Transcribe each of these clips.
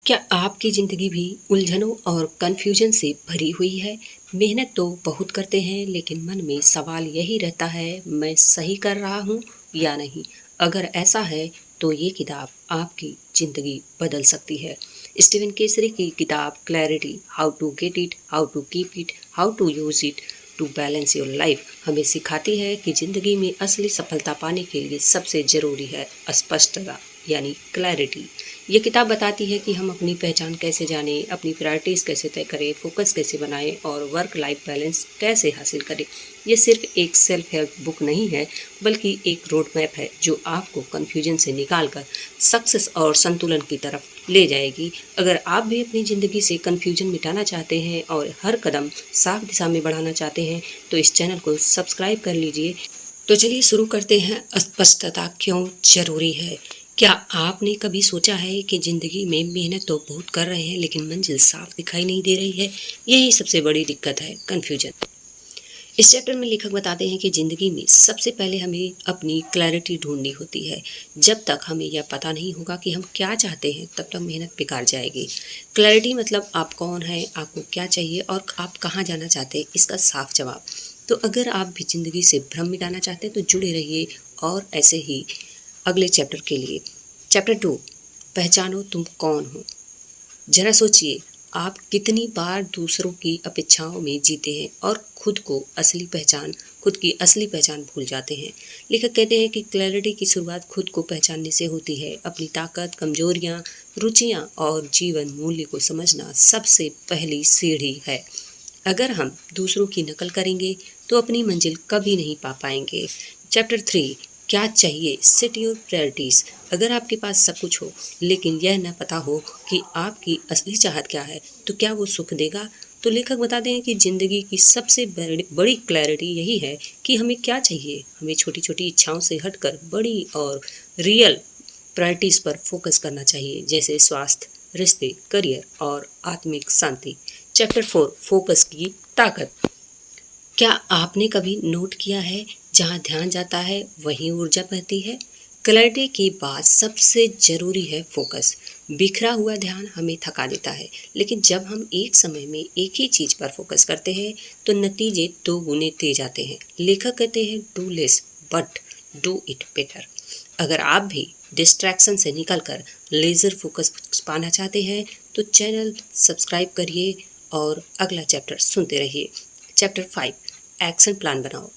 क्या आपकी ज़िंदगी भी उलझनों और कन्फ्यूजन से भरी हुई है? मेहनत तो बहुत करते हैं लेकिन मन में सवाल यही रहता है, मैं सही कर रहा हूँ या नहीं? अगर ऐसा है तो ये किताब आपकी ज़िंदगी बदल सकती है। स्टीवन केसरी की किताब clarity, how to get it, how to keep it, how to use it to balance your life हमें सिखाती है कि ज़िंदगी में असली सफलता पाने के लिए सबसे ज़रूरी है स्पष्टता यानी क्लैरिटी। ये किताब बताती है कि हम अपनी पहचान कैसे जानें, अपनी प्रायोरिटीज़ कैसे तय करें, फोकस कैसे बनाएं और वर्क लाइफ बैलेंस कैसे हासिल करें। ये सिर्फ एक सेल्फ हेल्प बुक नहीं है, बल्कि एक रोड मैप है जो आपको कन्फ्यूजन से निकालकर सक्सेस और संतुलन की तरफ ले जाएगी। अगर आप भी अपनी ज़िंदगी से कन्फ्यूजन मिटाना चाहते हैं और हर कदम साफ दिशा में बढ़ाना चाहते हैं, तो इस चैनल को सब्सक्राइब कर लीजिए। तो चलिए शुरू करते हैं। स्पष्टता क्यों जरूरी है? क्या आपने कभी सोचा है कि ज़िंदगी में मेहनत तो बहुत कर रहे हैं लेकिन मंजिल साफ दिखाई नहीं दे रही है? यही सबसे बड़ी दिक्कत है, कन्फ्यूजन। इस चैप्टर में लेखक बताते हैं कि ज़िंदगी में सबसे पहले हमें अपनी क्लैरिटी ढूंढनी होती है। जब तक हमें यह पता नहीं होगा कि हम क्या चाहते हैं, तब तक मेहनत बेकार जाएगी। क्लैरिटी मतलब आप कौन हैं, आपको क्या चाहिए और आप कहाँ जाना चाहते हैं, इसका साफ जवाब। तो अगर आप भी ज़िंदगी से भ्रम मिटाना चाहते हैं तो जुड़े रहिए और ऐसे ही अगले चैप्टर के लिए। चैप्टर 2, पहचानो तुम कौन हो। जरा सोचिए, आप कितनी बार दूसरों की अपेक्षाओं में जीते हैं और खुद की असली पहचान भूल जाते हैं। लेखक कहते हैं कि क्लैरिटी की शुरुआत खुद को पहचानने से होती है। अपनी ताकत, कमजोरियां, रुचियां और जीवन मूल्य को समझना सबसे पहली सीढ़ी है। अगर हम दूसरों की नकल करेंगे तो अपनी मंजिल कभी नहीं पा पाएंगे। चैप्टर 3, क्या चाहिए, सेट योर प्रायोरिटीज। अगर आपके पास सब कुछ हो लेकिन यह न पता हो कि आपकी असली चाहत क्या है, तो क्या वो सुख देगा? तो लेखक बताते हैं कि जिंदगी की सबसे बड़ी क्लैरिटी यही है कि हमें क्या चाहिए। हमें छोटी छोटी इच्छाओं से हटकर बड़ी और रियल प्रायोरिटीज पर फोकस करना चाहिए, जैसे स्वास्थ्य, रिश्ते, करियर और आत्मिक शांति। चैप्टर 4, फोकस की ताकत। क्या आपने कभी नोट किया है, जहाँ ध्यान जाता है वहीं ऊर्जा बहती है? क्लैरिटी के बाद सबसे जरूरी है फोकस। बिखरा हुआ ध्यान हमें थका देता है, लेकिन जब हम एक समय में एक ही चीज पर फोकस करते हैं तो नतीजे 2 गुने तेज आते हैं। लेखक कहते हैं, do less but do it better. अगर आप भी डिस्ट्रैक्शन से निकलकर लेजर फोकस पाना चाहते हैं तो चैनल सब्सक्राइब करिए और अगला चैप्टर सुनते रहिए। चैप्टर 5, एक्शन प्लान बनाओ।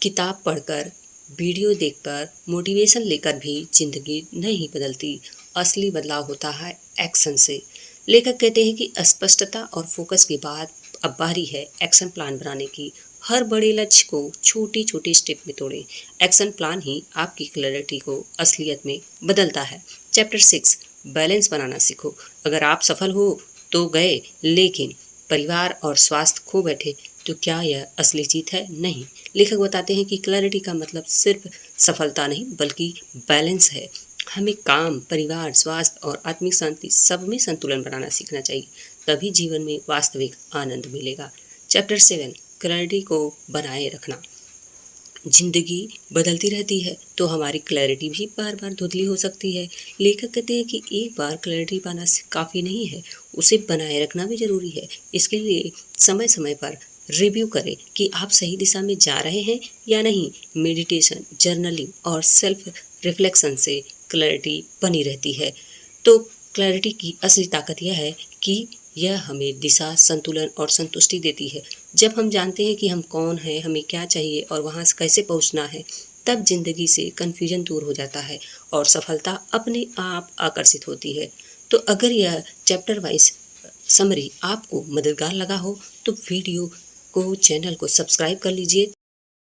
किताब पढ़कर, वीडियो देखकर, मोटिवेशन लेकर भी जिंदगी नहीं बदलती। असली बदलाव होता है एक्शन से। लेखक कहते हैं कि स्पष्टता और फोकस के बाद अब बारी है एक्शन प्लान बनाने की। हर बड़े लक्ष्य को छोटी छोटी स्टेप में तोड़ें। एक्शन प्लान ही आपकी क्लैरिटी को असलियत में बदलता है। चैप्टर 6, बैलेंस बनाना सीखो। अगर आप सफल हो तो गए, लेकिन परिवार और स्वास्थ्य खो बैठे तो क्या यह असली जीत है? नहीं। लेखक बताते हैं कि क्लैरिटी का मतलब सिर्फ सफलता नहीं बल्कि बैलेंस है। हमें काम, परिवार, स्वास्थ्य और आत्मिक शांति सब में संतुलन बनाना सीखना चाहिए, तभी जीवन में वास्तविक आनंद मिलेगा। चैप्टर 7, क्लैरिटी को बनाए रखना। जिंदगी बदलती रहती है तो हमारी क्लैरिटी भी बार बार धुंधली हो सकती है। लेखक कहते हैं कि एक बार क्लैरिटी पाना काफ़ी नहीं है, उसे बनाए रखना भी जरूरी है। इसके लिए समय समय पर रिव्यू करें कि आप सही दिशा में जा रहे हैं या नहीं। मेडिटेशन, जर्नलिंग और सेल्फ रिफ्लेक्शन से क्लैरिटी बनी रहती है। तो क्लैरिटी की असली ताकत यह है कि यह हमें दिशा, संतुलन और संतुष्टि देती है। जब हम जानते हैं कि हम कौन हैं, हमें क्या चाहिए और वहाँ से कैसे पहुँचना है, तब जिंदगी से कन्फ्यूजन दूर हो जाता है और सफलता अपने आप आकर्षित होती है। तो अगर यह चैप्टर वाइज समरी आपको मददगार लगा हो तो वीडियो को, चैनल को सब्सक्राइब कर लीजिए